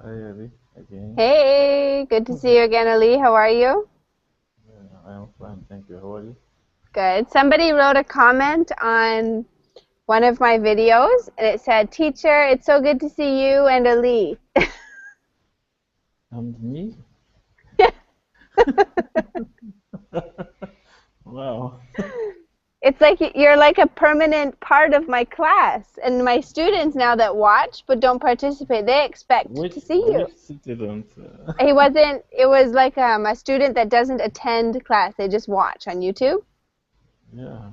Hi, Ali, again. Hey, good to see you again, Ali. How are you? I am fine, thank you. How are you? Good. Somebody wrote a comment on one of my videos and it said, Teacher, it's so good to see you and Ali. And me? Wow. It's like you're like a permanent part of my class. And my students now that watch but don't participate, they expect Which to see you. which student? It was like a student that doesn't attend class. They just watch on YouTube. Yeah.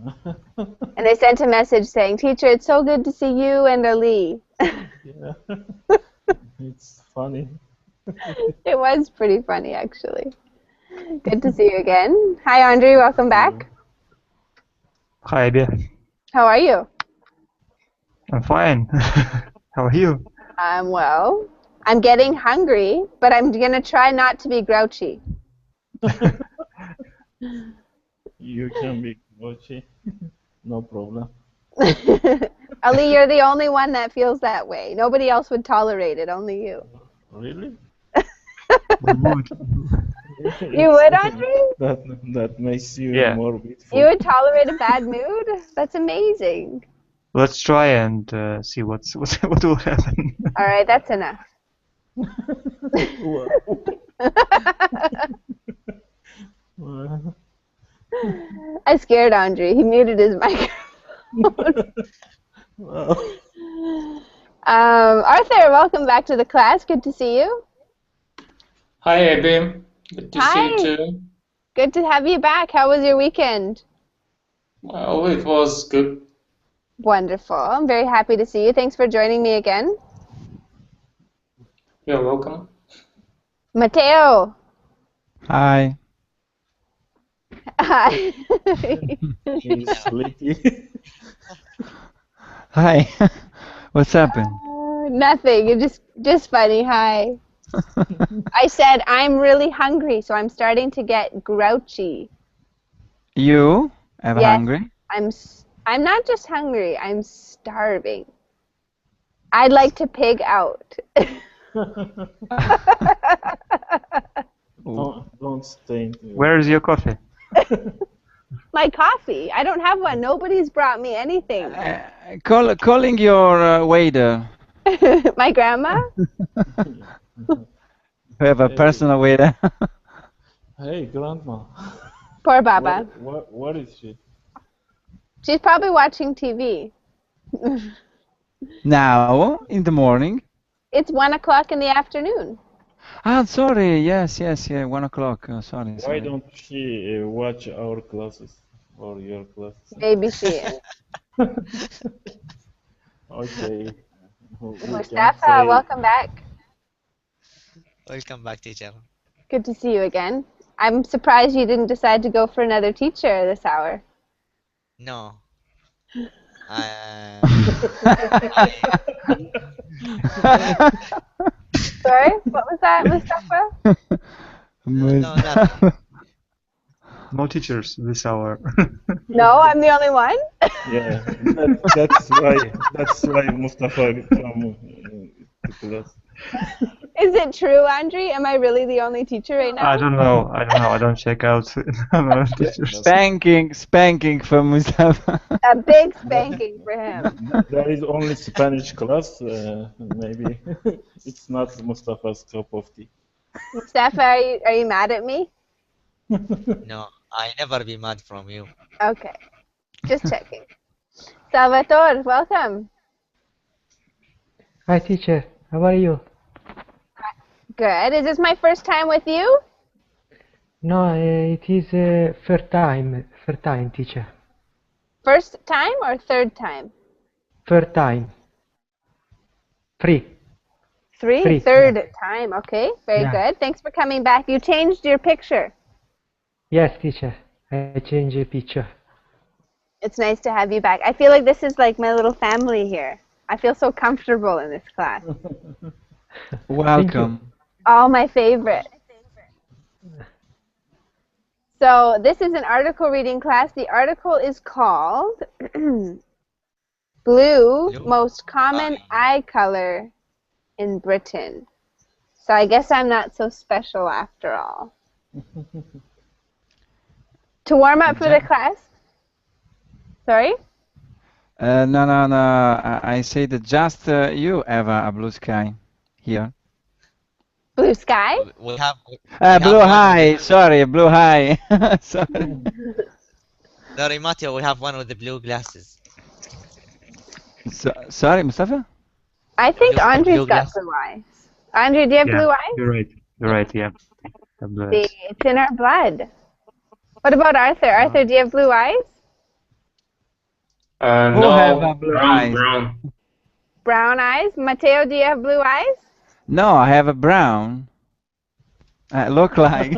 And they sent a message saying, Teacher, it's so good to see you and Ali. Yeah. It's funny. It was pretty funny, actually. Good to see you again. Hi, Andre. Welcome You. back. Hi, Abby. How are you? I'm fine. How are you? I'm well. I'm getting hungry, but I'm going to try not to be grouchy. You can be Gucci. No problem. Ali, you're the only one that feels that way. Nobody else would tolerate it, only you. Really? We would. You would, Andre? That makes you Yeah. more You beautiful. would tolerate a bad mood? That's amazing. Let's try and see what will happen. All right, that's enough. Wow. Wow. I scared Andre. He muted his microphone. Wow. Arthur, welcome back to the class. Good to see you. Hi, Abby. Good to see you Hi. too. Good to have you back. How was your weekend? Well, it was good. Wonderful. I'm very happy to see you. Thanks for joining me again. You're welcome. Mateo. Hi. Hi. He's sleepy. Hi. What's happened? Nothing. You're just funny. Hi. I said I'm really hungry, so I'm starting to get grouchy. You ever Yes. hungry? I'm not just hungry. I'm starving. I'd like to pig out. Don't stay into your Where is your coffee? My coffee. I don't have one. Nobody's brought me anything. Calling your waiter. My grandma? We have a Hey. personal waiter. Hey, grandma. Poor Baba. What is she? She's probably watching TV. Now, in the morning. It's 1 o'clock in the afternoon. Ah, sorry. Yes, yeah. 1 o'clock. Sorry. Why don't she watch our classes or your classes? Maybe she is. Okay. We can Mustafa, say- welcome back. Welcome back, teacher. Good to see you again. I'm surprised you didn't decide to go for another teacher this hour. No. Sorry? What was that, Mustafa? No, nothing. No teachers this hour. No, I'm the only one? Yeah, that's why Mustafa come to class. Is it true, Andre? Am I really the only teacher right now? I don't know. I don't check out other teachers. Spanking for Mustafa. A big spanking for him. There is only Spanish class. Maybe it's not Mustafa's cup of tea. Mustafa, are you mad at me? No, I never be mad from you. Okay. Just checking. Salvatore, welcome. Hi, teacher. How are you? Good. Is this my first time with you? No, it is third time, teacher. First time or third time? Third time. Three. Three. Third time. Okay. Very Yeah. good. Thanks for coming back. You changed your picture. Yes, teacher. I change a picture. It's nice to have you back. I feel like this is like my little family here. I feel so comfortable in this class. Welcome. All my favorite. So this is an article reading class. The article is called Blue, Most Common Eye Color in Britain. So I guess I'm not so special after all. To warm up for the class? Sorry? No. I say that just you have a blue sky here. Blue sky? We have Blue one high. with Sorry, blue high. Sorry. sorry, Matteo, we have one with the blue glasses. Sorry, Mustafa. I think Blue Andre's got glass. blue eyes. Andre, do you have Yeah, blue eyes? you're right. You're right. Yeah. The blue See, eyes. it's in our blood. What about Arthur? Arthur, do you have blue eyes? Who No, have a blue brown, eyes? brown. Brown eyes. Mateo, do you have blue eyes? No, I have a brown. Look like.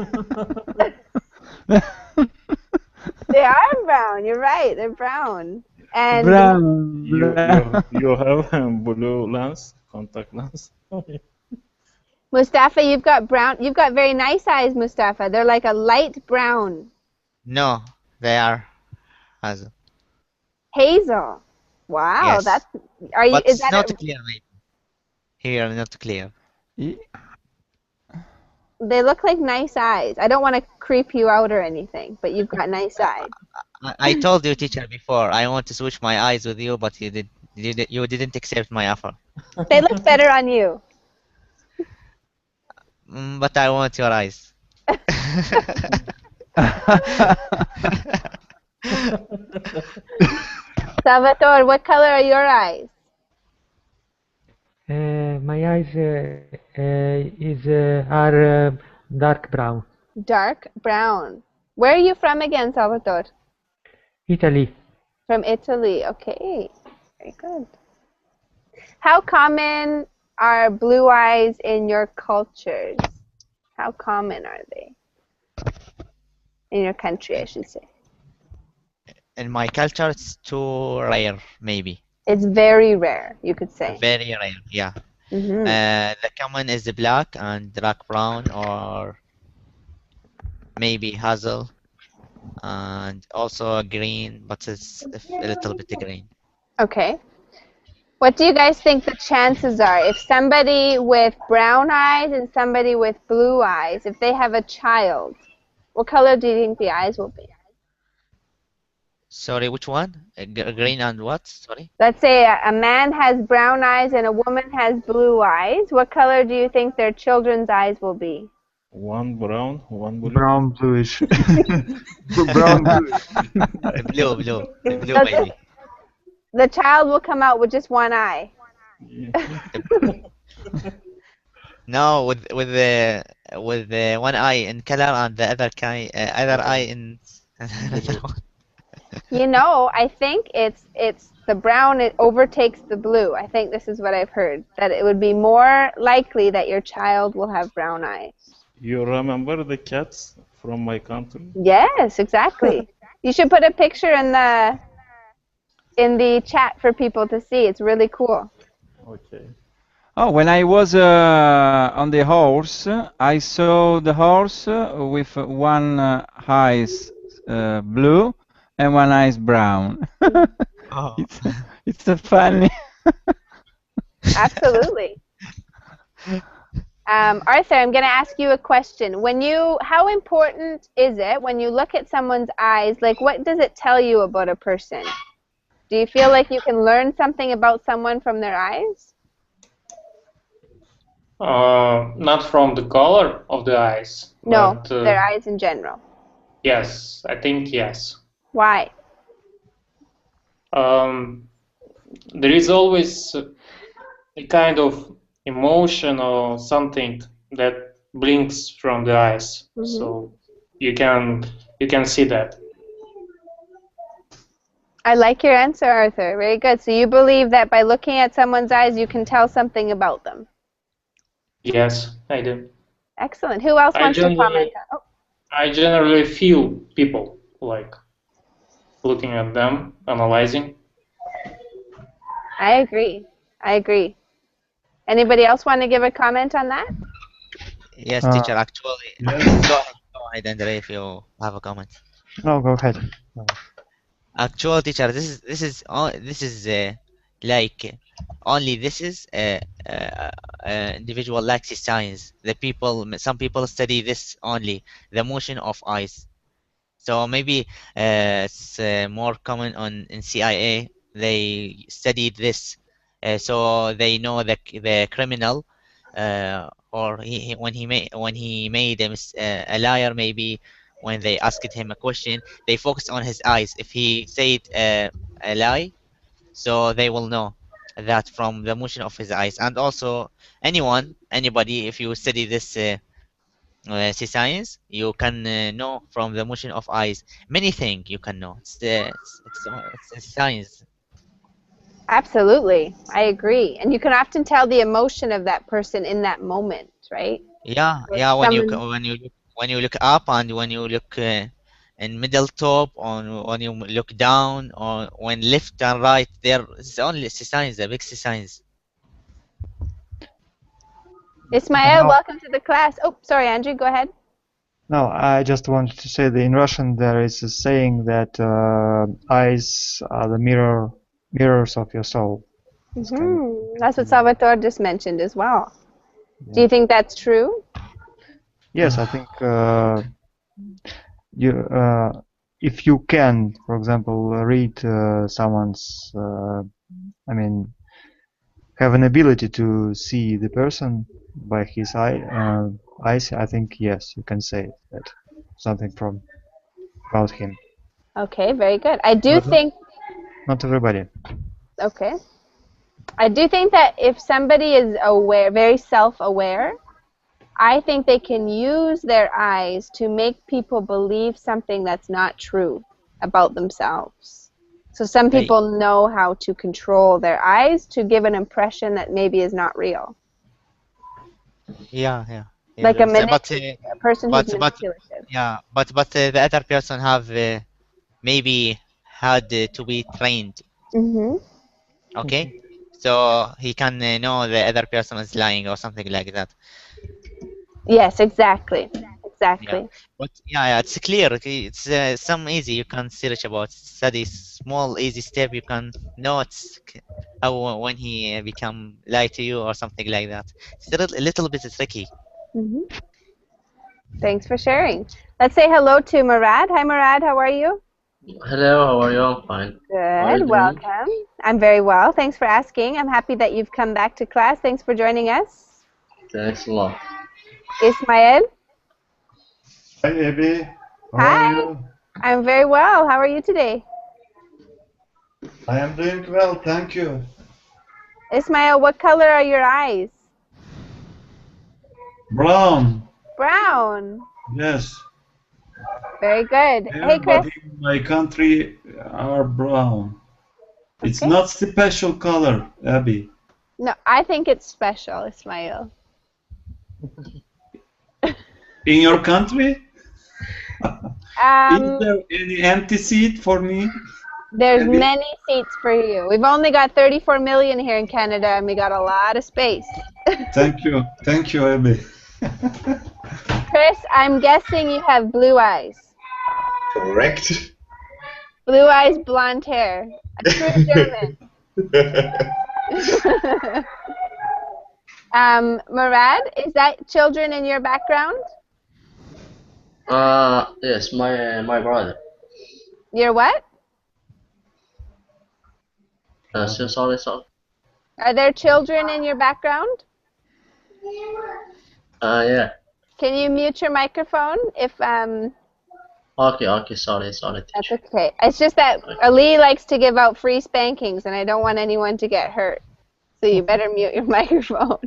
They are brown. You're right. They're brown. And Brown. You have blue lens, contact lens. Mustafa, you've got brown. You've got very nice eyes, Mustafa. They're like a light brown. No, they are hazel. Hazel. Wow, Yes. that's. Are you? But Is it's that not a, clear, maybe. Here, not clear. They look like nice eyes. I don't want to creep you out or anything, but you've got nice eyes. I told you, teacher, before I want to switch my eyes with you, but you didn't accept my offer. They look better on you. But I want your eyes. Salvatore, what color are your eyes? My eyes are dark brown. Dark brown. Where are you from again, Salvatore? Italy. From Italy. Okay. Very good. How common are blue eyes in your cultures? How common are they? In your country, I should say. In my culture, it's too rare, maybe. It's very rare, you could say. Very rare, yeah. Hmm. The common is the black and dark brown, or maybe hazel, and also green, but it's a little bit green. Okay. What do you guys think the chances are if somebody with brown eyes and somebody with blue eyes, if they have a child, what color do you think the eyes will be? Sorry, which one? Green and what? Sorry. Let's say a man has brown eyes and a woman has blue eyes. What color do you think their children's eyes will be? One brown, one blue. Brown bluish. Brown bluish. Blue, blue, blue, Okay. baby. The child will come out with just one eye. Yeah. No, with the one eye in color and the other eye in another one. You know, I think it's the brown, it overtakes the blue. I think this is what I've heard, that it would be more likely that your child will have brown eyes. You remember the cats from my country? Yes, exactly. You should put a picture in the chat for people to see. It's really cool. Okay. Oh, when I was on the horse, I saw the horse with one eyes blue and one eyes brown. Oh. It's a funny. Absolutely. Arthur, I'm going to ask you a question. How important is it when you look at someone's eyes, like what does it tell you about a person? Do you feel like you can learn something about someone from their eyes? Not from the color of the eyes. No, but, their eyes in general. Yes, I think yes. Why? There is always a kind of emotion or something that blinks from the eyes, so you can see that. I like your answer, Arthur. Very good. So you believe that by looking at someone's eyes, you can tell something about them. Yes, I do. Excellent. Who else wants to comment? Oh, I generally feel people, like looking at them, analyzing. I agree. I agree. Anybody else want to give a comment on that? Yes, teacher. Actually, go ahead, Andre, if you have a comment. No, go ahead. Actual teacher, this is like only this is individual like signs. Some people study this only, the motion of eyes. So maybe it's more common in CIA. They studied this, so they know the criminal, or when he made a liar. Maybe when they asked him a question, they focused on his eyes. If he said a lie, so they will know that from the motion of his eyes. And also anybody, if you study this science, you can know from the motion of eyes many things. You can know it's a science. Absolutely, I agree. And you can often tell the emotion of that person in that moment, right? Yeah, Or yeah. someone- When you look up, and when you look in middle top, or when you look down, or when left and right, there is only science, a big science. Ismail, No. welcome to the class. Oh, sorry, Andrew, go ahead. No, I just wanted to say that in Russian there is a saying that eyes are the mirrors of your soul. That's what Salvatore just mentioned as well. Do you think that's true? Yes, I think if you can, for example, read someone's, I mean, have an ability to see the person by his eyes, I think yes, you can say that something about him. Okay, very good. I do But think, not everybody. okay. I do think that if somebody is aware, very self-aware, I think they can use their eyes to make people believe something that's not true about themselves. So some people know how to control their eyes to give an impression that maybe is not real. Yeah. Like a person who's but manipulative. yeah, but the other person have maybe had to be trained. Okay, so he can know the other person is lying or something like that. Yes, exactly. Exactly. But yeah, it's clear. Okay, it's some easy. You can search about study small easy step. You can know how when he become lie to you or something like that. It's a little bit tricky. Thanks for sharing. Let's say hello to Murad. Hi, Murad. How are you? Hello, how are you? I'm fine. How are you Good. doing? Welcome. I'm very well. Thanks for asking. I'm happy that you've come back to class. Thanks for joining us. Thanks a lot. Ismail. Hi, Abby. How Hi. are you? I'm very well. How are you today? I am doing well, thank you. Ismail, what color are your eyes? Brown. Brown. Yes. Very good. Hey, Chris. Everybody in my country are brown. It's not special color, Abby. No, I think it's special, Ismail. In your country? Is Um, there any empty seat for me? there's Abby? many seats for you. We've only got 34 million here in Canada, and we got a lot of space. Thank you, Abby. Chris, I'm guessing you have blue eyes. Correct. Blue eyes, blonde hair. A true German. Murad, is that children in your background? Yes, my brother. Your what? Sorry. Are there children in your background? Yeah. Can you mute your microphone if Okay, sorry. That's okay. It's just that Ali likes to give out free spankings, and I don't want anyone to get hurt. So you better mute your microphone.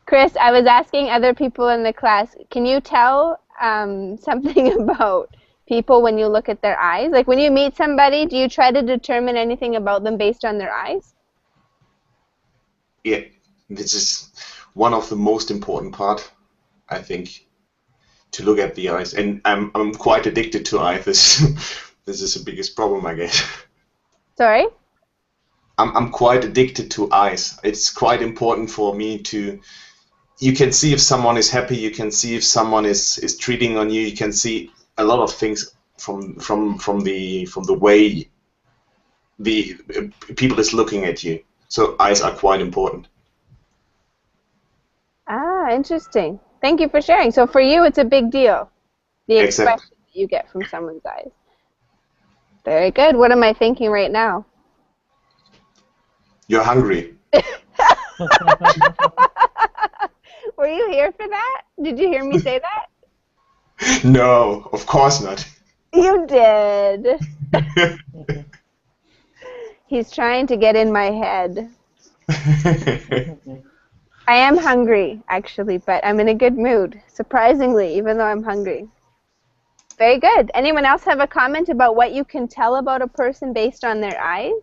Chris, I was asking other people in the class, can you tell something about people when you look at their eyes? Like when you meet somebody, do you try to determine anything about them based on their eyes? Yeah, this is one of the most important part, I think, to look at the eyes. And I'm quite addicted to eyes. This is the biggest problem, I guess. Sorry? I'm quite addicted to eyes. It's quite important for me to. You can see if someone is happy. You can see if someone is treating on you. You can see a lot of things from the way the people is looking at you. So eyes are quite important. Ah, interesting. Thank you for sharing. So for you, it's a big deal, the Exactly. expression that you get from someone's eyes. Very good. What am I thinking right now? You're hungry. Were you here for that? Did you hear me say that? No, of course not. You did. He's trying to get in my head. I am hungry, actually, but I'm in a good mood, surprisingly, even though I'm hungry. Very good. Anyone else have a comment about what you can tell about a person based on their eyes?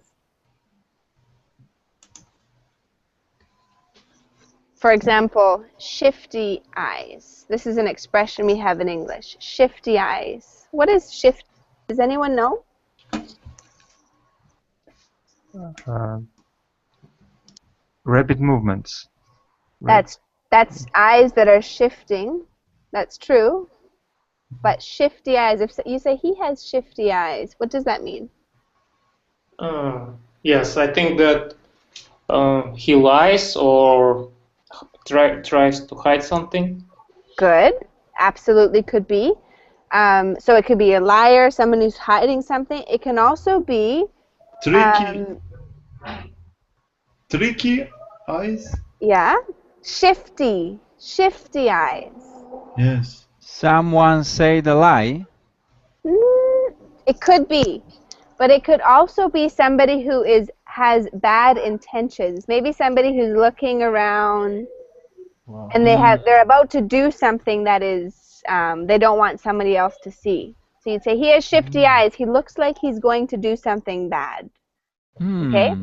For example, shifty eyes. This is an expression we have in English. Shifty eyes. What is shift? Does anyone know? Rapid movements. That's eyes that are shifting. That's true. But shifty eyes, if you say he has shifty eyes, what does that mean? Yes, I think that he lies or tries to hide something. Good. Absolutely could be. So it could be a liar, someone who's hiding something. It can also be Tricky eyes? yeah, shifty eyes. Yes. Someone said a lie. It could be, but it could also be somebody who has bad intentions. Maybe somebody who's looking around and they're about to do something that is they don't want somebody else to see. So you'd say he has shifty eyes. He looks like he's going to do something bad. Okay.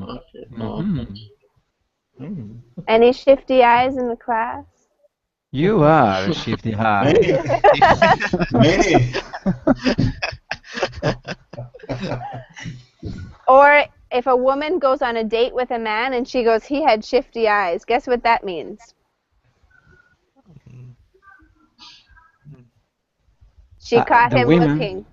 Any shifty eyes in the class? You are shifty eye. Many. Or if a woman goes on a date with a man and she goes, he had shifty eyes, guess what that means? She caught him looking.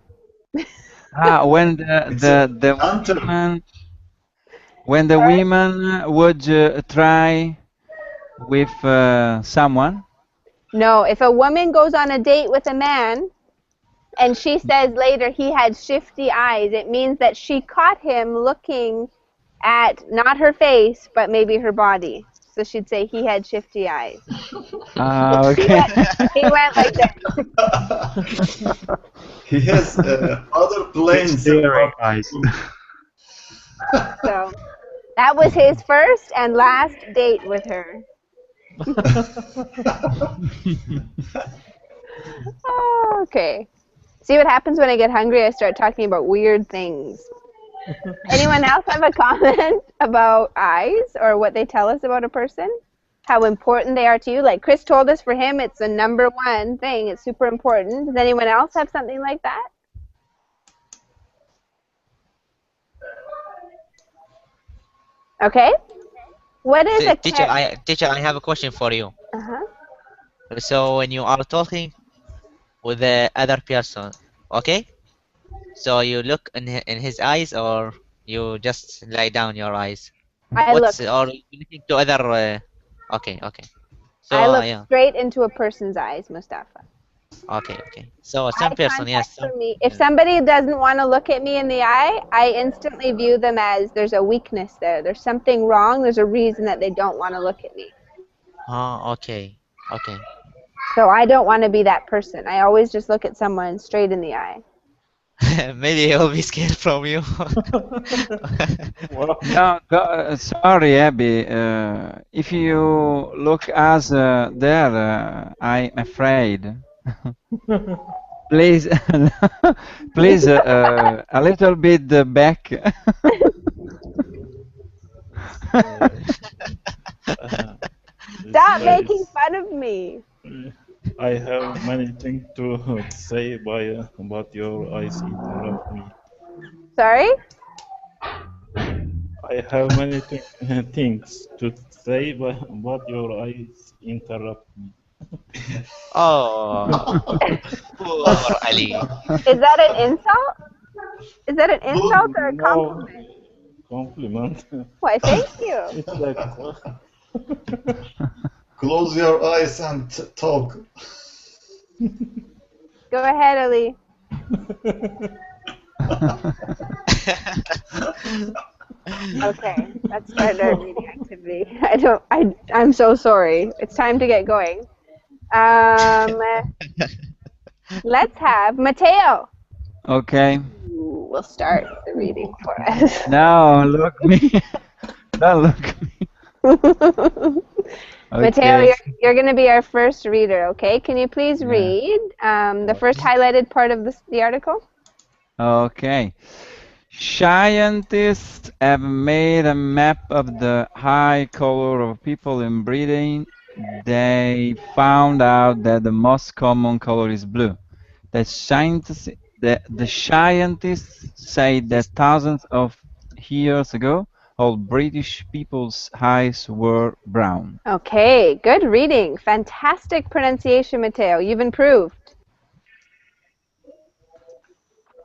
When the women would try with someone. No, if a woman goes on a date with a man and she says later he had shifty eyes, it means that she caught him looking at not her face, but maybe her body. So she'd say he had shifty eyes. Okay. He went like that. He has other planes. Eyes. So that was his first and last date with her. Okay. See what happens when I get hungry? I start talking about weird things. Anyone else have a comment about eyes or what they tell us about a person? How important they are to you? Like Chris told us for him it's the #1 thing. It's super important. Does anyone else have something like that? Okay. What is a teacher? I have a question for you. So when you are talking with the other person, okay? So you look in his eyes, or you just lay down your eyes? I look. Or you looking to other? Okay. So I look straight into a person's eyes, Mustafa. Okay. So some person, yes. For me, if somebody doesn't want to look at me in the eye, I instantly view them as there's a weakness there. There's something wrong. There's a reason that they don't want to look at me. Oh, okay. So I don't want to be that person. I always just look at someone straight in the eye. Maybe he'll be scared from you. No, sorry, Abby. If you look us there, I'm afraid. Please, please, a little bit back. Stop making fun of me. I have many things to say about your eyes interrupt me. Sorry? I have many things to say about your eyes interrupt me. Oh, poor Ali. Is that an insult? Is that an insult or a compliment? compliment. Why, thank you. It's like Close your eyes and talk. Go ahead, Ali. Okay, let's start our reading activity. I'm so sorry. It's time to get going. Let's have Mateo. Okay. Will start the reading for us. Now look me. Don't look me. Mateo, Okay. you're going to be our first reader, okay? Can you please read the first highlighted part of the article? Okay. Scientists have made a map of the eye color of people in Britain. They found out that the most common color is blue. The scientists say that thousands of years ago, all British people's eyes were brown. Okay, good reading. Fantastic pronunciation, Mateo. You've improved.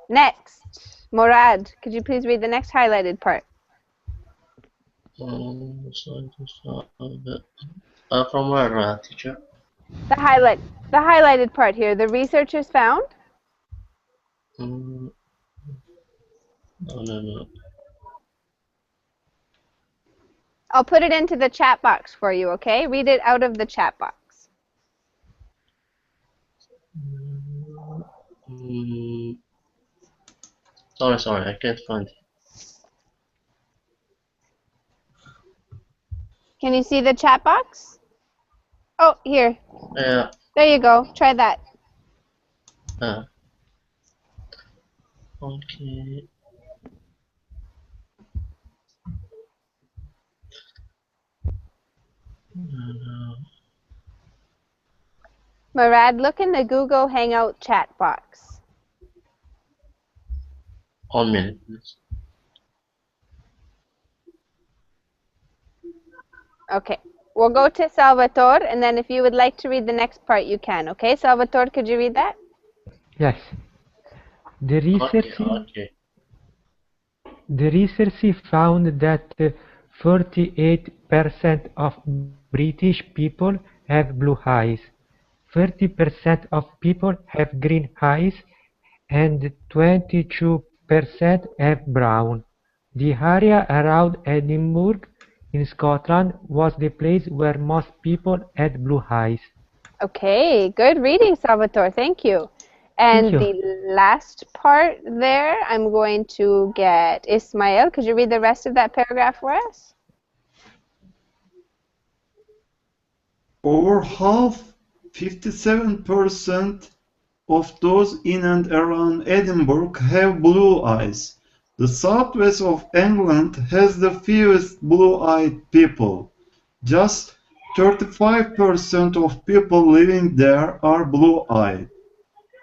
Next, Morad, could you please read the next highlighted part? From where, teacher? The highlighted part here. The researchers found? No. I'll put it into the chat box for you, okay? Read it out of the chat box. Sorry, I can't find it. Can you see the chat box? Oh, here. Yeah. There you go. Try that. Okay. Murad, look in the Google Hangout chat box. 1 minute, please. Okay. We'll go to Salvatore, and then if you would like to read the next part, you can. Okay, Salvatore, could you read that? Yes. The research found that 48% of British people have blue eyes, 30% of people have green eyes, and 22% have brown. The area around Edinburgh in Scotland was the place where most people had blue eyes. Okay, good reading, Salvatore. Thank you. And the last part there, I'm going to get Ismail. Could you read the rest of that paragraph for us? Over half, 57% of those in and around Edinburgh have blue eyes. The southwest of England has the fewest blue-eyed people. Just 35% of people living there are blue-eyed.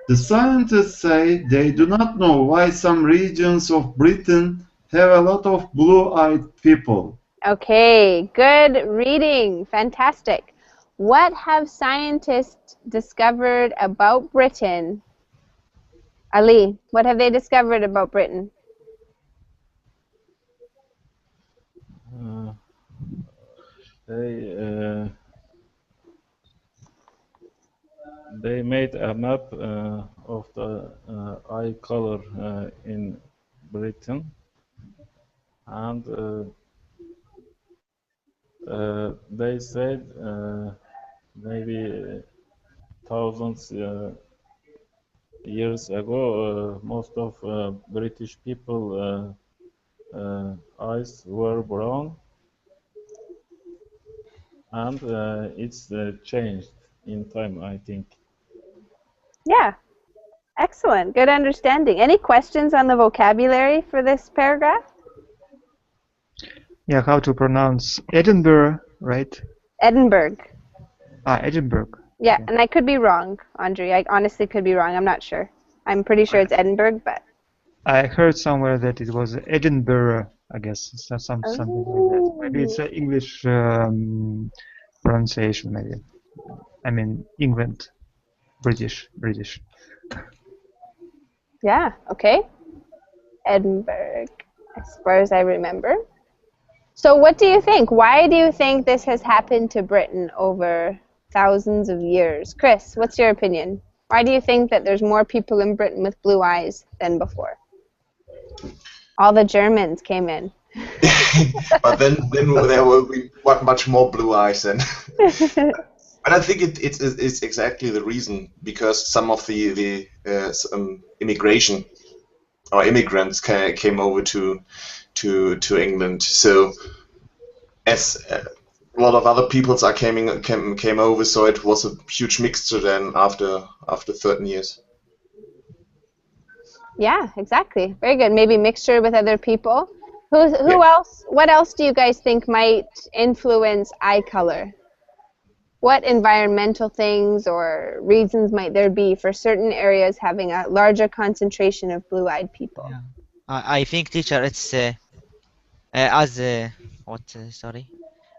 The scientists say they do not know why some regions of Britain have a lot of blue-eyed people. Okay, good reading. Fantastic. What have scientists discovered about Britain? Ali, what have they discovered about Britain? They made a map of the eye color in Britain, and they said maybe thousands years ago, most of British people eyes were brown, and it's changed in time, I think. Yeah, excellent. Good understanding. Any questions on the vocabulary for this paragraph? Yeah, how to pronounce Edinburgh, right? Edinburgh. Edinburgh. Yeah, and I could be wrong, Andre. I honestly could be wrong. I'm not sure. I'm pretty sure it's Edinburgh, but... I heard somewhere that it was Edinburgh, I guess, something like that. Maybe it's an English pronunciation, maybe. I mean, England, British. Yeah, okay. Edinburgh. as far as I remember. So what do you think? Why do you think this has happened to Britain over thousands of years? Chris, what's your opinion? Why do you think that there's more people in Britain with blue eyes than before? All the Germans came in. But then there will be much more blue eyes then. But I think it's exactly the reason, because some of the immigration or immigrants came over to England. So as a lot of other peoples came over, so it was a huge mixture then after 13 years. Yeah, exactly. Very good. Maybe mixture with other people. Who else? What else do you guys think might influence eye color? What environmental things or reasons might there be for certain areas having a larger concentration of blue-eyed people? Yeah. I think, teacher, it's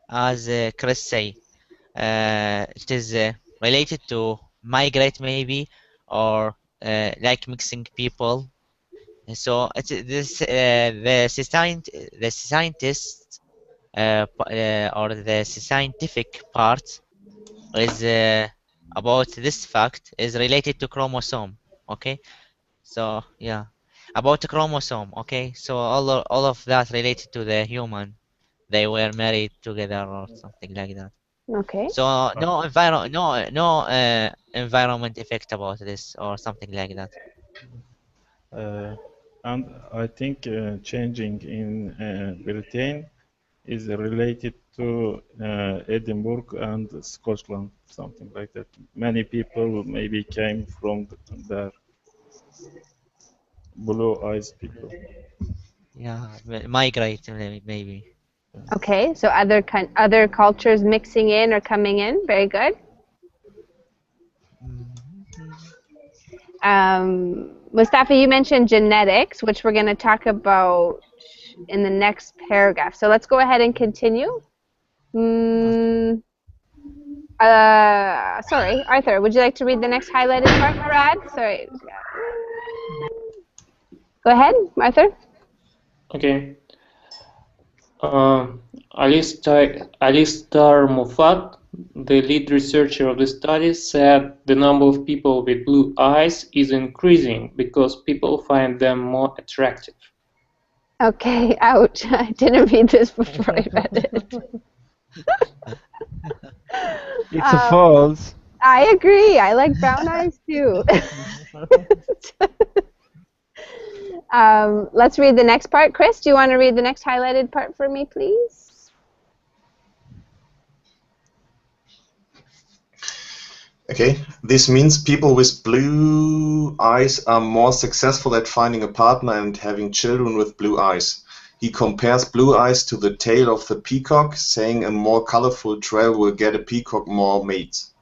as Chris say, it is related to migrate maybe, or like mixing people. So it's the scientists or the scientific part is about this fact is related to chromosome. Okay, so yeah, about the chromosome. Okay, so all of that related to the human. They were married together or something like that. Okay. So no environment effect about this or something like that. And I think changing in Britain is related to Edinburgh and Scotland, something like that. Many people maybe came from there, blue eyes people. Yeah, migrate maybe. Okay, so other cultures mixing in or coming in. Very good. Mustafa, you mentioned genetics, which we're going to talk about in the next paragraph. So let's go ahead and continue. Sorry, Arthur, would you like to read the next highlighted part, Murad? Sorry. Go ahead, Arthur. Okay. Alistair Moffat, the lead researcher of the study, said the number of people with blue eyes is increasing because people find them more attractive. Okay, ouch. I didn't read this before I read it. It's a false. I agree. I like brown eyes too. Let's read the next part. Chris, do you want to read the next highlighted part for me, please? Okay, this means people with blue eyes are more successful at finding a partner and having children with blue eyes. He compares blue eyes to the tail of the peacock, saying a more colorful trail will get a peacock more mates.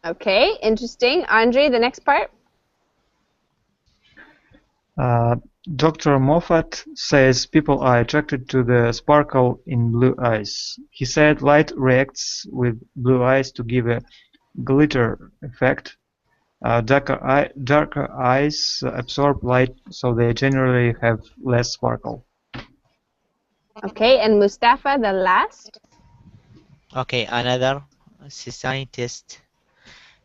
Okay, interesting. Andre, the next part. Dr. Moffat says people are attracted to the sparkle in blue eyes. He said light reacts with blue eyes to give a glitter effect. Darker eyes absorb light, so they generally have less sparkle. Okay, and Mustafa, the last. Okay, another scientist,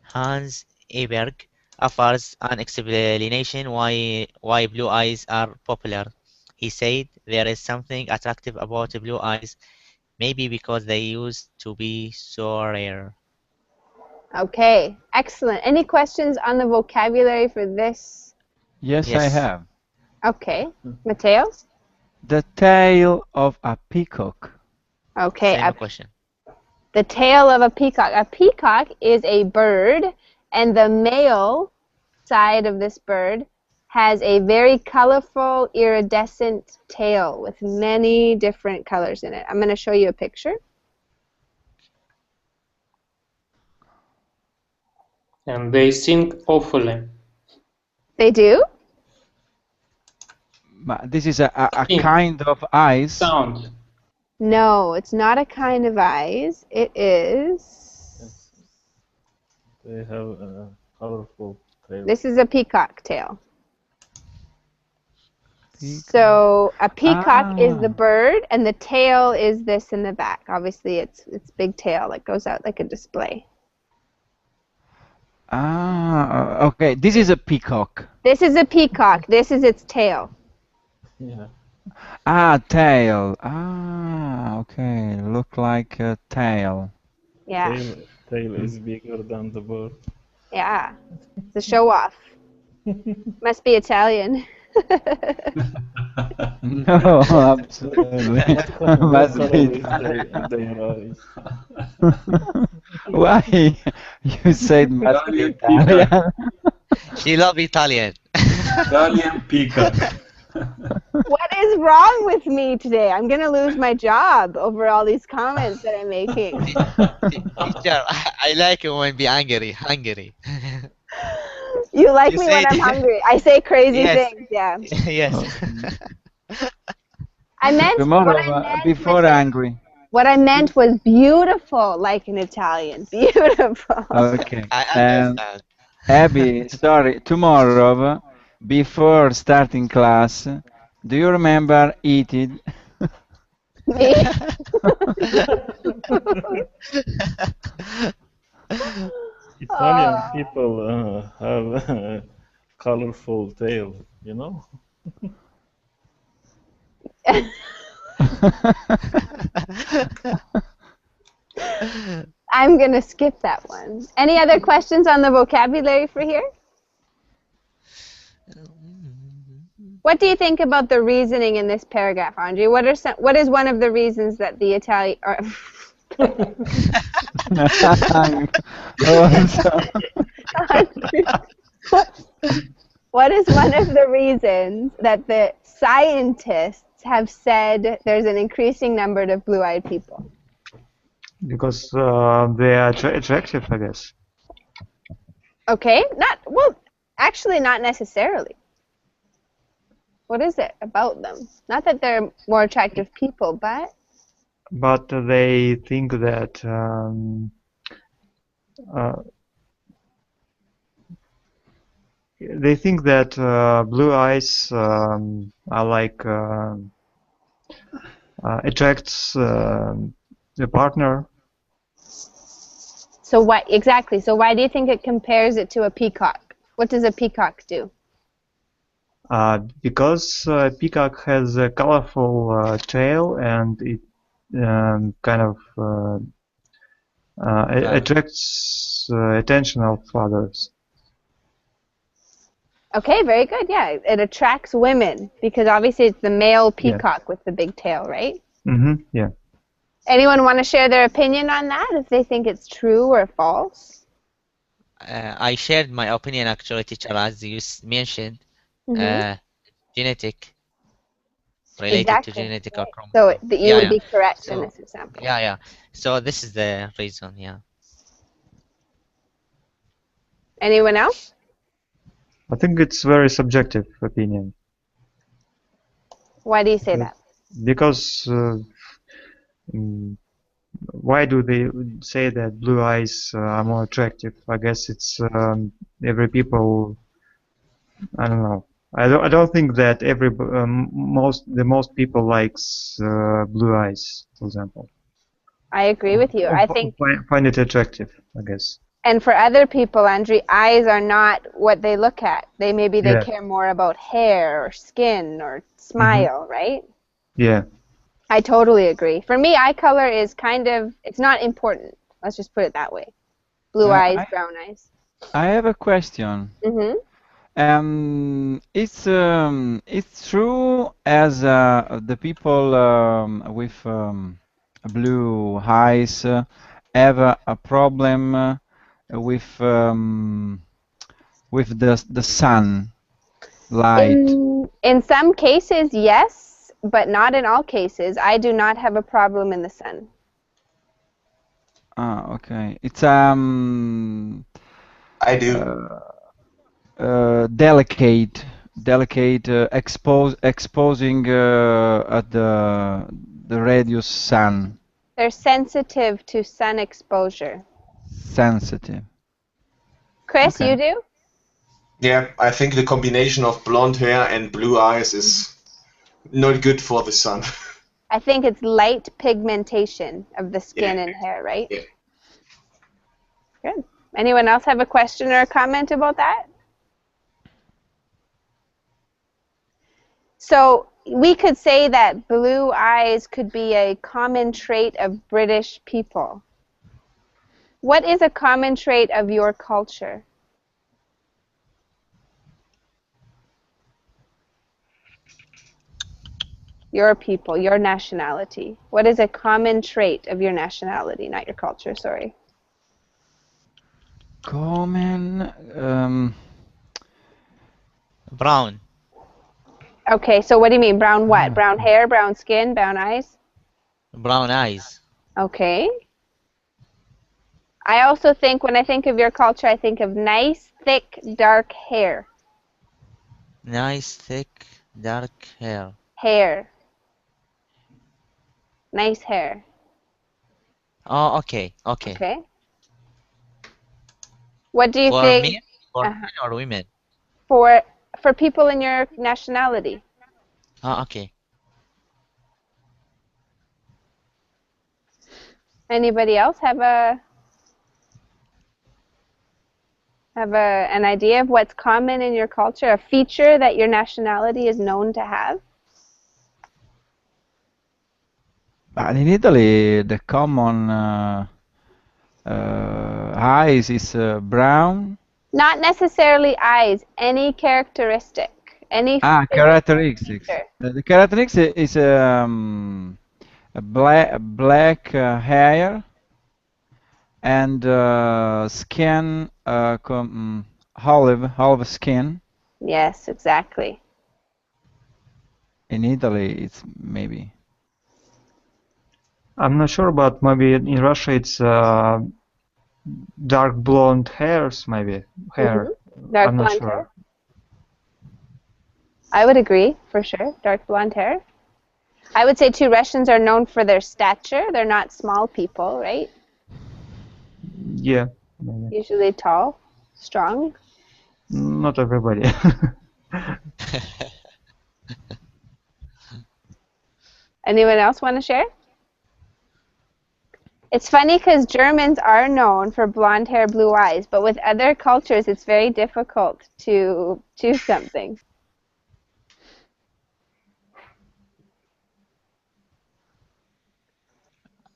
Hans Eberg, offers an explanation why blue eyes are popular. He said there is something attractive about blue eyes, maybe because they used to be so rare. Okay, excellent. Any questions on the vocabulary for this? Yes, I have. Okay, Mateo? The tail of a peacock. Okay, Same question. The tail of a peacock. A peacock is a bird, and the male side of this bird has a very colorful, iridescent tail with many different colors in it. I'm going to show you a picture. And they sing awfully. They do? But this is a kind of eyes. Sound. No, it's not a kind of eyes. It is... They have a colorful tail. This is a peacock tail. So a peacock is the Ah. bird, and the tail is this in the back. Obviously, it's big tail that goes out like a display. Ah, okay. This is a peacock. This is a peacock. This is its tail. Yeah. Ah, tail. Ah, okay. Look like a tail. Yeah, Tail is bigger than the bird. yeah. It's a show off. Must be Italian. No, absolutely. What Must color be is Italian. their eyes? Why you said must be Italian peacock. Italian? She love Italian. Italian peacock. What is wrong with me today? I'm gonna lose my job over all these comments that I'm making. Teacher, I like it when be angry. You like You me when said- I'm hungry. I say crazy Yes. things. Yeah. Yes. I meant Tomorrow, what I meant before was- angry. What I meant was beautiful, like an Italian. Beautiful. Okay. I And understand. Abby, sorry, tomorrow, before starting class, do you remember eating? Me? Italian Oh. people have a colorful tail, you know? I'm gonna skip that one. Any other questions on the vocabulary for here? What do you think about the reasoning in this paragraph, Andre? What is one of the reasons that the Italian or what is one of the reasons that the scientists have said there's an increasing number of blue-eyed people? Because they are attractive, I guess. Okay, actually not necessarily. What is it about them? Not that they're more attractive people, but But they think that blue eyes are like attracts the partner. so what exactly? So why do you think it compares it to a peacock? What does a peacock do? Because peacock has a colorful tail and it kind of attracts attention of others. Okay, very good. Yeah, it attracts women because obviously it's the male peacock with the big tail, right? Mm-hmm. Yeah. Anyone want to share their opinion on that? If they think it's true or false? I shared my opinion actually, teacher, as you mentioned. Mhm. Genetic, related Exactly. to genetic or So chromosome. you would be correct So, in this example. yeah. So this is the reason, yeah. Anyone else? I think it's very subjective opinion. Why do you say that? Because why do they say that blue eyes are more attractive? I guess it's every people. I don't know. I don't think that most people likes blue eyes, for example. I agree with you. I think, Find it attractive, I guess. and for other people, Andre, eyes are not what they look at. They Yeah. care more about hair or skin or smile, right? Yeah. I totally agree. For me, eye color is it's not important. Let's just put it that way. Blue eyes, brown eyes. I have a question. Mm-hmm. It's true as the people with blue eyes have a problem with the sun light. In some cases, yes, but not in all cases. I do not have a problem in the sun. Ah, okay. It's I do. delicate exposing at the radius sun. They're sensitive to sun exposure. Sensitive. Chris, Okay. you do? Yeah, I think the combination of blonde hair and blue eyes is not good for the sun. I think it's light pigmentation of the skin and hair, right? Yeah. Good. Anyone else have a question or a comment about that? So we could say that blue eyes could be a common trait of British people. What is a common trait of your culture? Your people, your nationality. What is a common trait of your nationality, not your culture, sorry. Common. Brown. Okay, so what do you mean? Brown what? Brown hair, brown skin, brown eyes? Brown eyes. Okay. I also think, when I think of your culture, I think of nice, thick, dark hair. Nice, thick, dark hair. Hair. Nice hair. Oh, okay, okay. Okay. What do you For think? men? For men or women? For people in your nationality. Oh, okay. Anybody else have an idea of what's common in your culture, a feature that your nationality is known to have? But in Italy, the common eyes is brown. Not necessarily eyes, any characteristic, any characteristics. feature. The characteristic is a black hair and skin, olive skin. Yes, exactly. In Italy, it's maybe. I'm not sure, but maybe in Russia it's dark blonde hairs, maybe hair. Dark I'm not blonde sure. hair. I would agree, for sure. Dark blonde hair. I would say too, Russians are known for their stature. They're not small people, right? Yeah, maybe. Usually tall, strong. Not everybody. Anyone else want to share? It's funny because Germans are known for blonde hair, blue eyes, but with other cultures it's very difficult to choose something.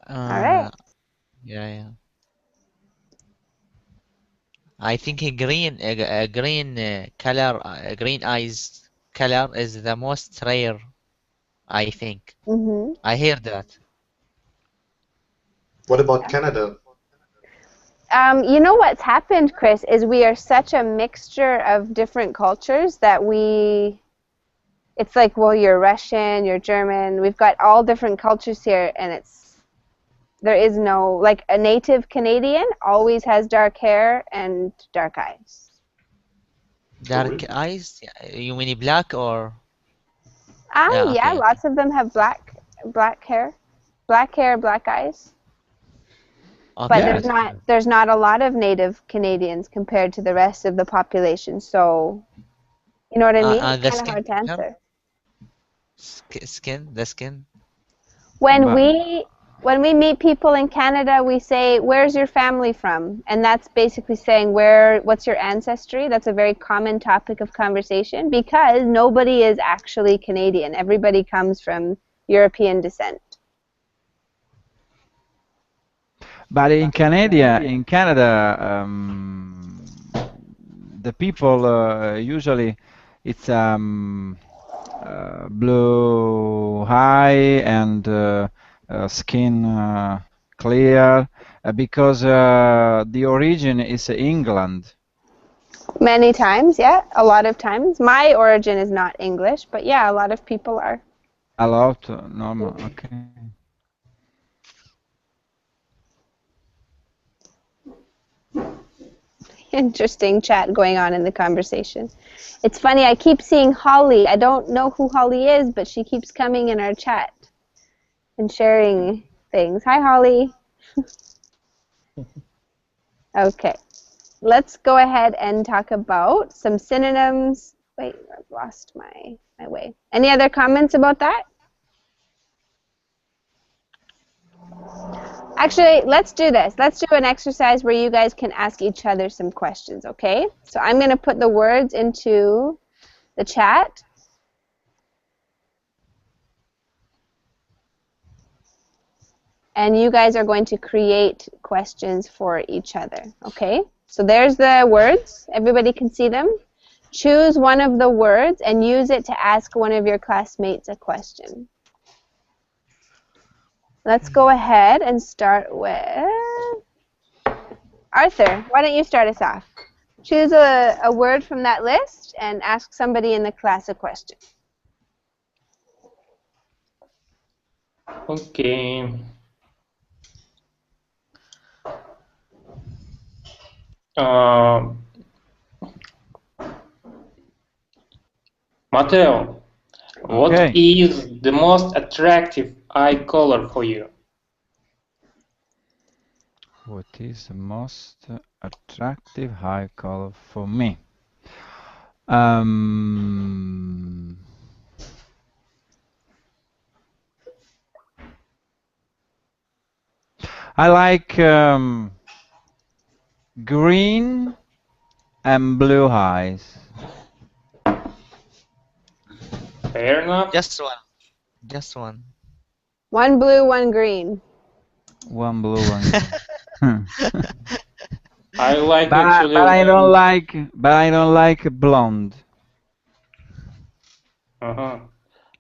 All right. Yeah. I think a green color, green eyes color is the most rare. I think. I hear that. What about Canada? You know what's happened, Chris, is we are such a mixture of different cultures that it's like, well, you're Russian, you're German, we've got all different cultures here, and there is no, like, a native Canadian always has dark hair and dark eyes. Dark eyes? You mean black or? Yeah, okay. lots of them have black hair, black eyes. Okay. But there's not a lot of native Canadians compared to the rest of the population, so you know what I mean? It's kind of hard to answer. The skin? When we meet people in Canada, we say, "Where's your family from?" And that's basically saying, what's your ancestry? That's a very common topic of conversation because nobody is actually Canadian. Everybody comes from European descent. But in Canada, the people usually it's blue eye and skin clear because the origin is England. Many times, yeah, a lot of times. My origin is not English, but yeah, a lot of people are. A lot, normal, okay. Interesting chat going on in the conversation. It's funny, I keep seeing Holly. I don't know who Holly is, but she keeps coming in our chat and sharing things. Hi, Holly. Okay, let's go ahead and talk about some synonyms. Wait, I've lost my my way. Any other comments about that? Actually, let's do this. Let's do an exercise where you guys can ask each other some questions, okay? So I'm going to put the words into the chat. And you guys are going to create questions for each other, okay? So there's the words. Everybody can see them. Choose one of the words and use it to ask one of your classmates a question. Let's go ahead and start with Arthur. Why don't you start us off? Choose a word from that list and ask somebody in the class a question. Okay. Matteo, what Okay. is the most attractive eye color for you? What is the most attractive eye color for me? I like green and blue eyes. Fair enough. Just one. Just one. One blue, one green. One blue, one green. I like but actually. I don't like blonde Uh-huh.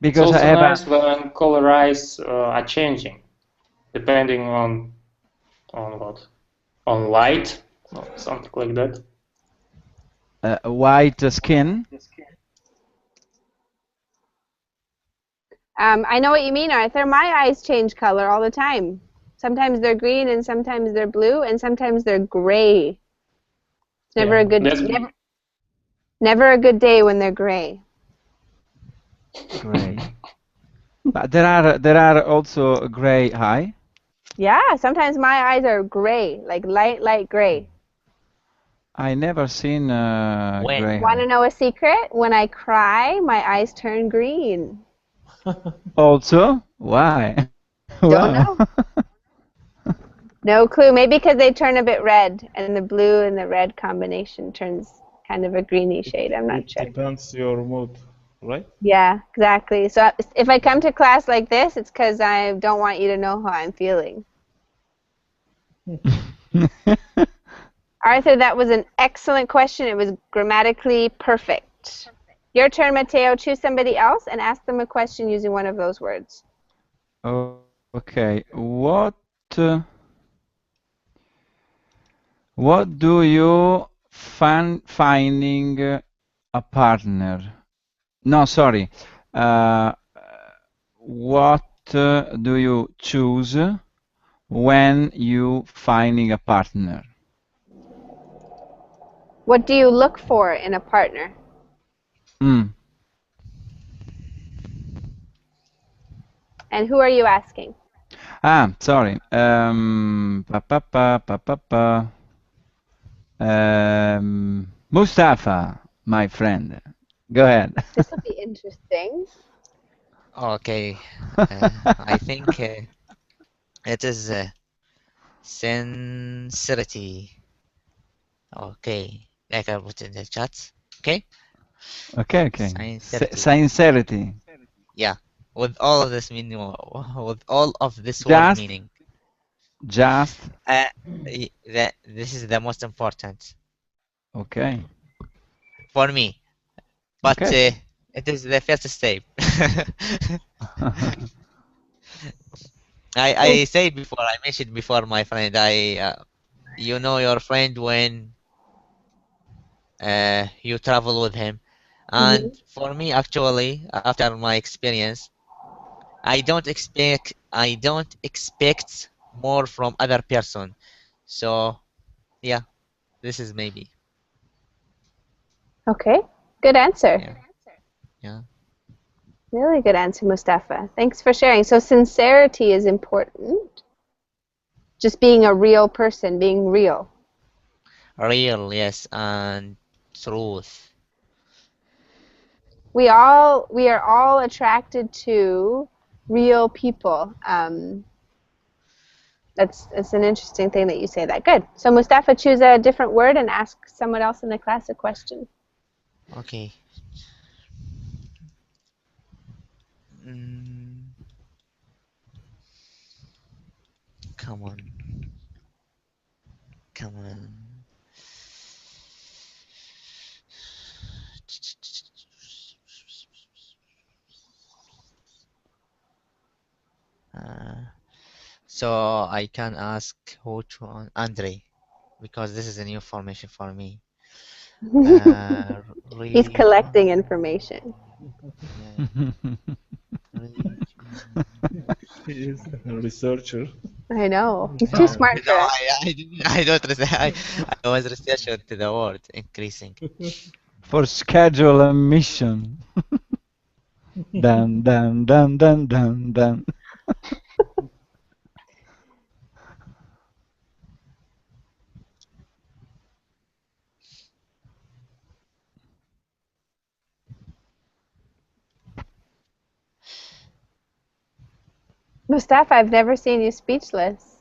because It's I also have nice when color eyes are changing, depending on what, on light or something like that. a white skin. I know what you mean, Arthur. My eyes change color all the time. Sometimes they're green, and sometimes they're blue, and sometimes they're gray. It's never Yeah, a good that's- never a good day when they're gray. Gray. But there are also gray eye. Yeah, sometimes my eyes are gray, like light gray. I never seen When? gray Want to eye. know a secret? When I cry, my eyes turn green. Also, why? Don't Wow. know. No clue. Maybe because they turn a bit red, and the blue and the red combination turns kind of a greeny shade. I'm not It sure. depends your mood, right? Yeah, exactly. So if I come to class like this, it's because I don't want you to know how I'm feeling. Arthur, that was an excellent question. It was grammatically perfect. Your turn, Matteo. Choose somebody else and ask them a question using one of those words. Okay. What do you finding a partner? No, sorry. What do you choose when you finding a partner? What do you look for in a partner? Mm. And who are you asking? Ah, sorry. Mustafa, my friend. Go ahead. This will be interesting. Okay. I think it is sincerity. Okay. Like I put in the chat. Okay. Okay. Sincerity. Sincerity. Yeah. With all of this meaning, with all of this word meaning. Just. This is the most important. Okay. For me. But Okay. it is the first step. I said before, I mentioned before, my friend, you know your friend when you travel with him. And for me, actually, after my experience, I don't expect more from other person. So yeah, this is maybe. Okay, good answer. Yeah. Really good answer, Mustafa. Thanks for sharing. So sincerity is important. Just being a real person, being real. Real, yes, and truth. we are all attracted to real people. It's an interesting thing that you say that. Good. So Mustafa, choose a different word and ask someone else in the class a question. Okay. Come on. Come on. So I can ask which one, Andre, because this is a new formation for me. He's collecting information. He's a researcher. I know. He's too smart for No, us. I don't I was researching to the word increasing. For schedule a mission. Dun dun dun dun dun dun. Mustafa, I've never seen you speechless.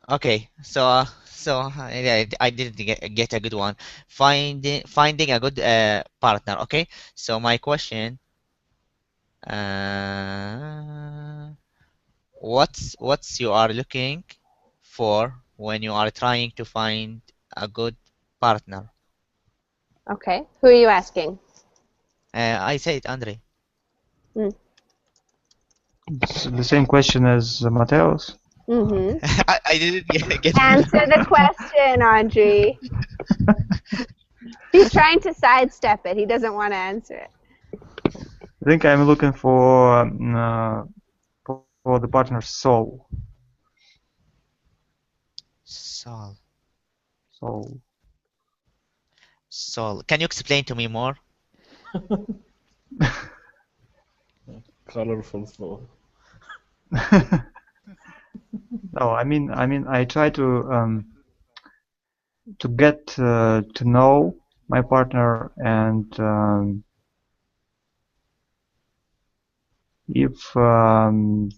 Okay, so I didn't get a good one. Finding a good partner. Okay, so my question, what's you are looking for when you are trying to find a good partner? Okay. Who are you asking? I said Andre. It's the same question as Mateo's. Mm-hmm. I didn't get Answer the question, Andre. He's trying to sidestep it. He doesn't want to answer it. I think I'm looking for the partner's soul. Soul. Soul. Can you explain to me more? Colorful soul. No, I mean, I try to get to know my partner, and if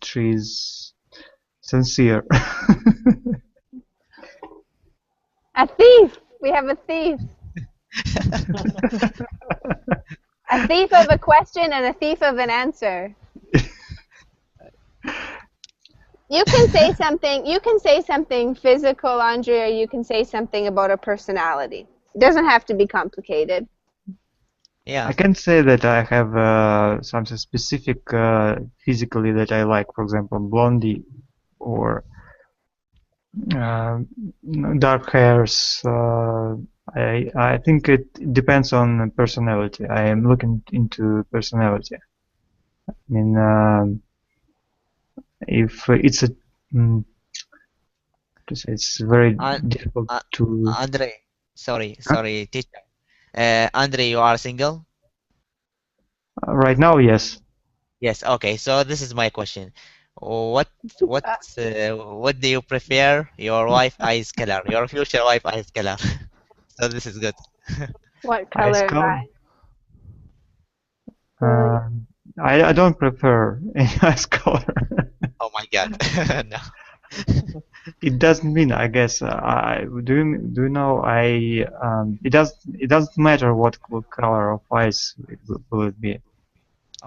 she's sincere. A thief. We have a thief. A thief of a question and a thief of an answer. You can say something. You can say something physical, Andre, or you can say something about a personality. It doesn't have to be complicated. Yeah. I can say that I have something specific physically that I like, for example, blondie or dark hairs. I think it depends on personality. I am looking into personality. I mean, if it's it's very difficult to. Andre, sorry, teacher. Andre, you are single? Right now, yes. Yes. Okay. So this is my question. What do you prefer? Your wife eyes color, your future wife eyes color. So this is good. What color am I? I don't prefer any eyes color. Oh my God. No. It doesn't mean, I guess. Do you know? It doesn't matter what color of eyes will it be.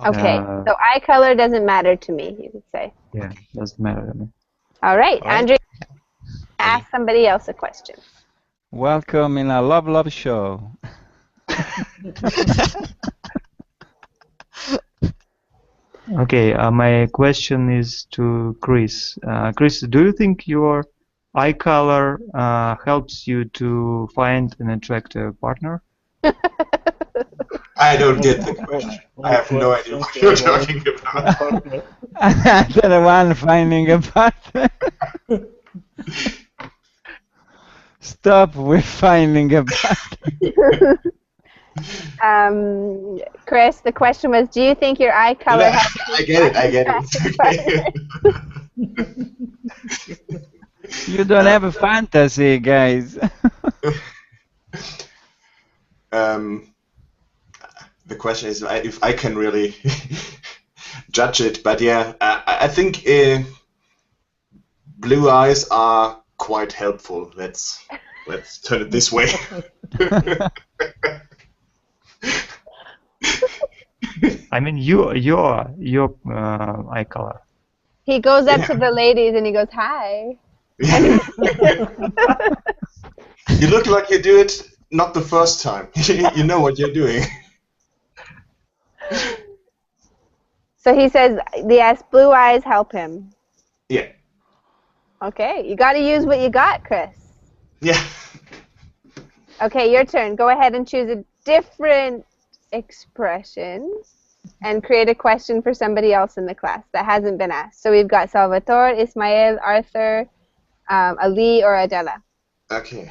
Okay, so eye color doesn't matter to me, you could say. Yeah, doesn't matter to me. All right, Andre, ask somebody else a question. Welcome in a love show. Okay, my question is to Chris. Chris, do you think your eye color helps you to find an attractive partner? I don't get the question. I have no idea what you're talking about. The one finding a partner. Stop with finding a partner. Chris, the question was, do you think your eye color helps you I get it. You don't have a fantasy, guys. Um, the question is if I can really judge it, but yeah, I think blue eyes are quite helpful. Let's turn it this way. I mean, your eye color. He goes up Yeah. to the ladies and he goes, "Hi." You look like you do it not the first time. You know what you're doing. So he says, yes, blue eyes help him. Yeah. Okay, you got to use what you got, Chris. Yeah. Okay, your turn. Go ahead and choose a different expression and create a question for somebody else in the class that hasn't been asked. So we've got Salvatore, Ismael, Arthur, Ali, or Adela. Okay.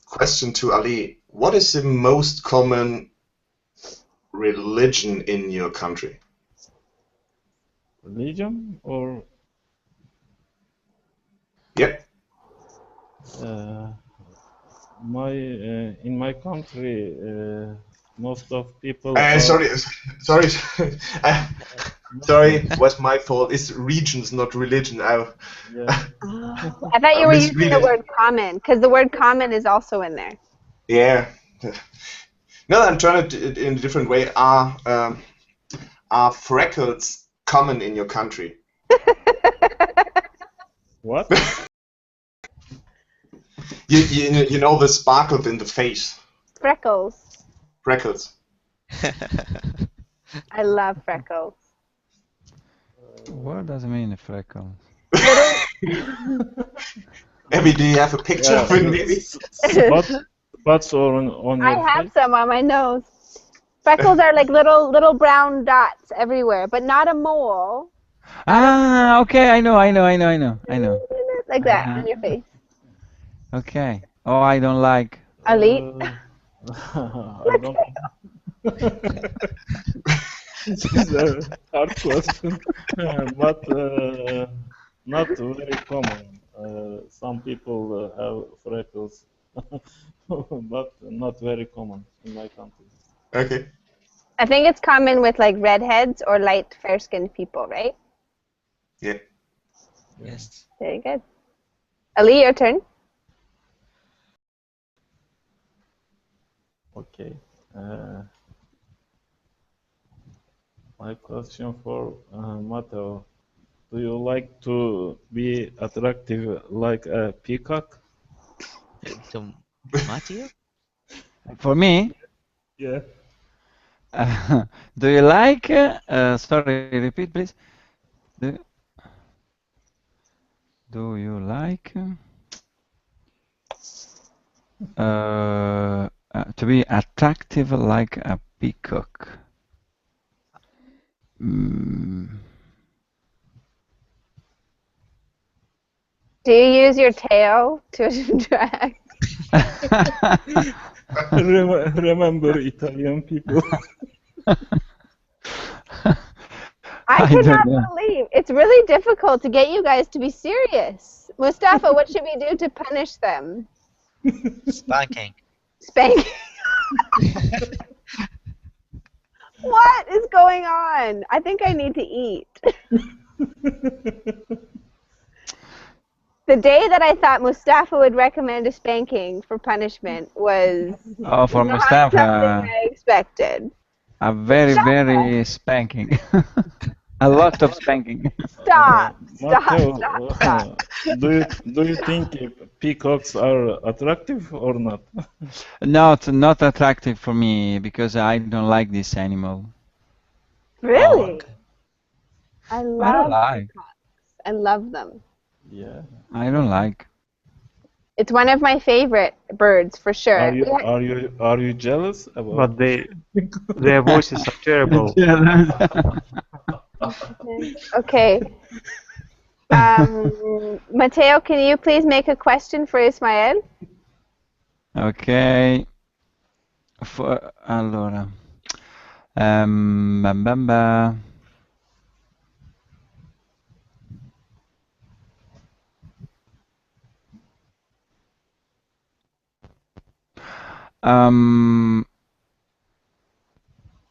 Question to Ali. What is the most common religion in your country? Religion or Yep. in my country, most of people are. Sorry. Sorry, was my fault. It's regions, not religion. I thought you were using misread the it. word common, because the word common is also in there. Yeah. No, I'm trying it in a different way. Are freckles common in your country? What? You know the sparkles in the face. Freckles. Freckles. I love freckles. What does it mean, freckles? Abby, do you have a picture of it, maybe? Spots on I your have face? some on my nose. Freckles are like little brown dots everywhere, but not a mole. Ah, okay, I know. Like that on your face. Okay. Oh, I don't like. Ali? I don't. This is a hard question, but not very common. Some people have freckles, but not very common in my country. Okay. I think it's common with like redheads or light fair-skinned people, right? Yeah. Yes. Very good. Ali, your turn. Okay. My question for Matteo. Do you like to be attractive like a peacock? To Matthew? For me, Yeah. do you like? Sorry, repeat, please. Do you like to be attractive like a peacock? Mm. Do you use your tail to attract? Remember Italian people. I don't cannot know. believe it's really difficult to get you guys to be serious. Mustafa, what should we do to punish them? Spanking. Spank. What is going on? I think I need to eat. The day that I thought Mustafa would recommend a spanking for punishment was Oh, for not Mustafa, something I expected. a very spanking. A lot of spanking. Stop. Matteo, do you think peacocks are attractive or not? Not attractive for me because I don't like this animal. Really? I I don't love like. peacocks. I love them. Yeah. I don't like. It's one of my favorite birds for sure. Are you jealous about? But their voices are terrible. Okay. Matteo, can you please make a question for Ismael? Okay. Allora. Bam, bam, bam. In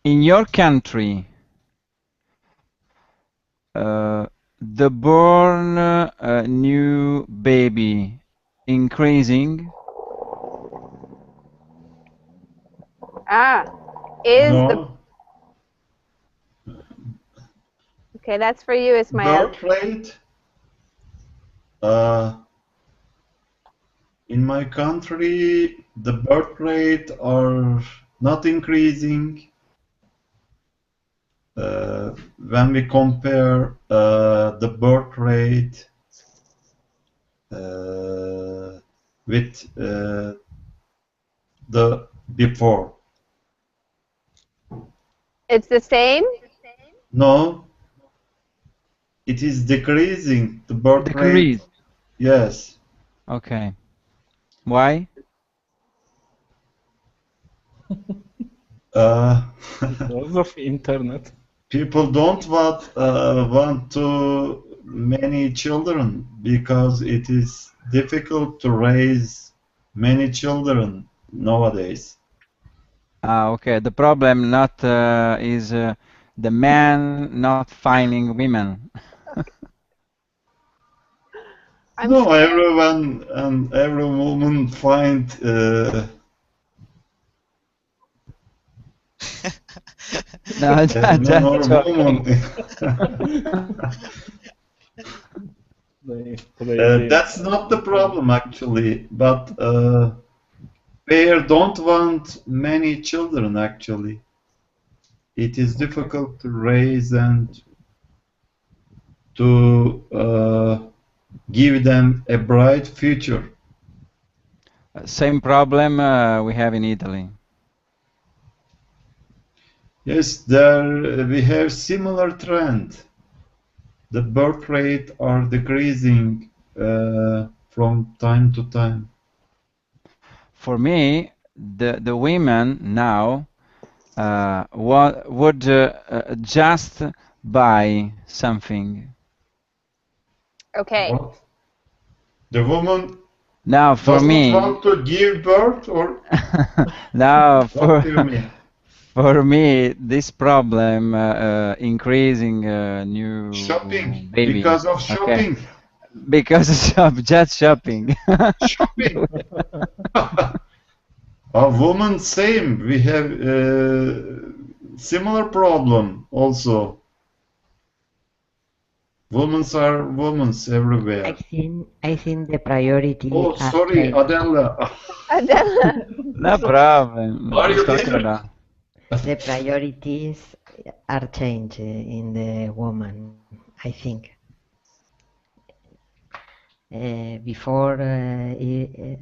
your country, the born new baby increasing? Is the No. okay? That's for you, Ismail. Birth rate. In my country, the birth rate are not increasing. When we compare the birth rate with the before. It's the same? No, it is decreasing, the birth rate. Decrease. Yes. Okay. Why? Because of internet. People don't want to many children because it is difficult to raise many children nowadays. Okay. The problem not is the man not finding women. No, everyone and every woman find No, man or woman. That's not the problem actually, but pair don't want many children actually. It is difficult to raise and to give them a bright future. Same problem we have in Italy. Yes, there we have similar trend. The birth rate are decreasing from time to time. For me, the women now would just buy something. Okay. What? The woman Now for doesn't me, want to give birth, or now what do you mean? for me, this problem increasing new Shopping, baby. because of Okay. shopping. Because of just shopping. Shopping. A woman, same. We have similar problem also. Women are women everywhere. I think the priority. Oh, sorry, Adela. Adela. No problem. Are you Talking there? about. The priorities are changed in the woman, I think. Before it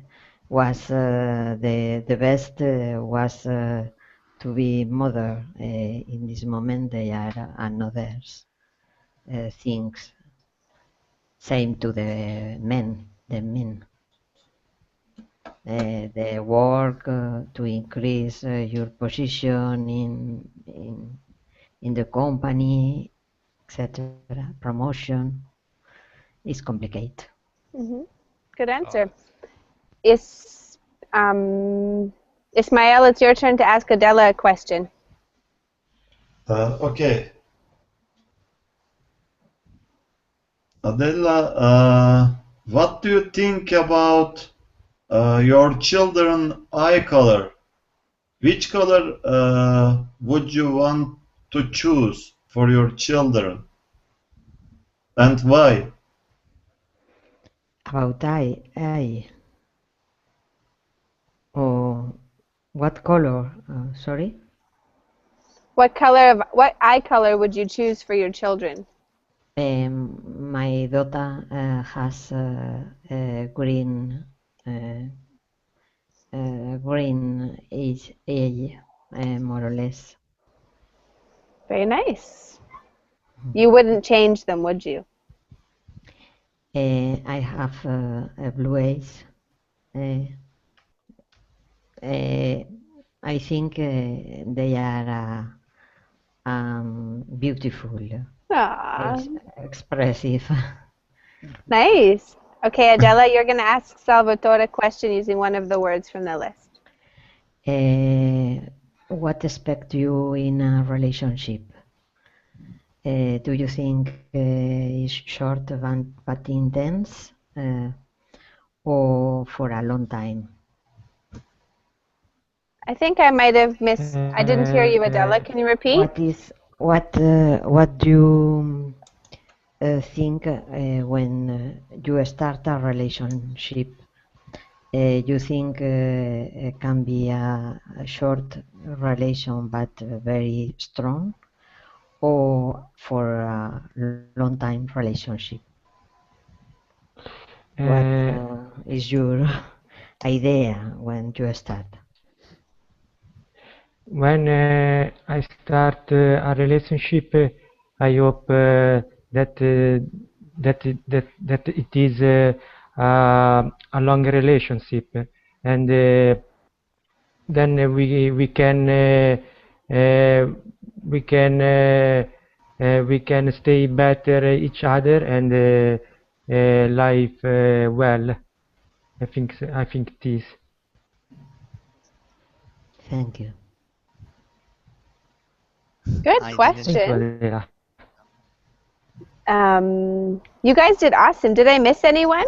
was the best was to be mother. In this moment, they are another things. Same to the men. The men. The work to increase your position in the company, etc. Promotion is complicated. Good answer. Ismail, it's your turn to ask Adela a question. Okay. Adela, what do you think about your children eye color? Which color would you want to choose for your children? And why? About eye. Oh, what color? Sorry? What eye color would you choose for your children? My daughter has green eye, more or less. Very nice. You wouldn't change them, would you? I have blue eyes. I think they are beautiful, expressive. Nice. Okay, Adela, you're going to ask Salvatore a question using one of the words from the list. What expect you in a relationship? Do you think it's short but intense, or for a long time? I think I might have missed. I didn't hear you, Adela. Can you repeat? What do you think when you start a relationship? You think it can be a short relation but very strong, or for a long time relationship? What is your idea when you start? When I start a relationship, I hope that it is a long relationship, and then we can stay better each other and live well. I think it is. Thank you. Good question. You guys did awesome. Did I miss anyone?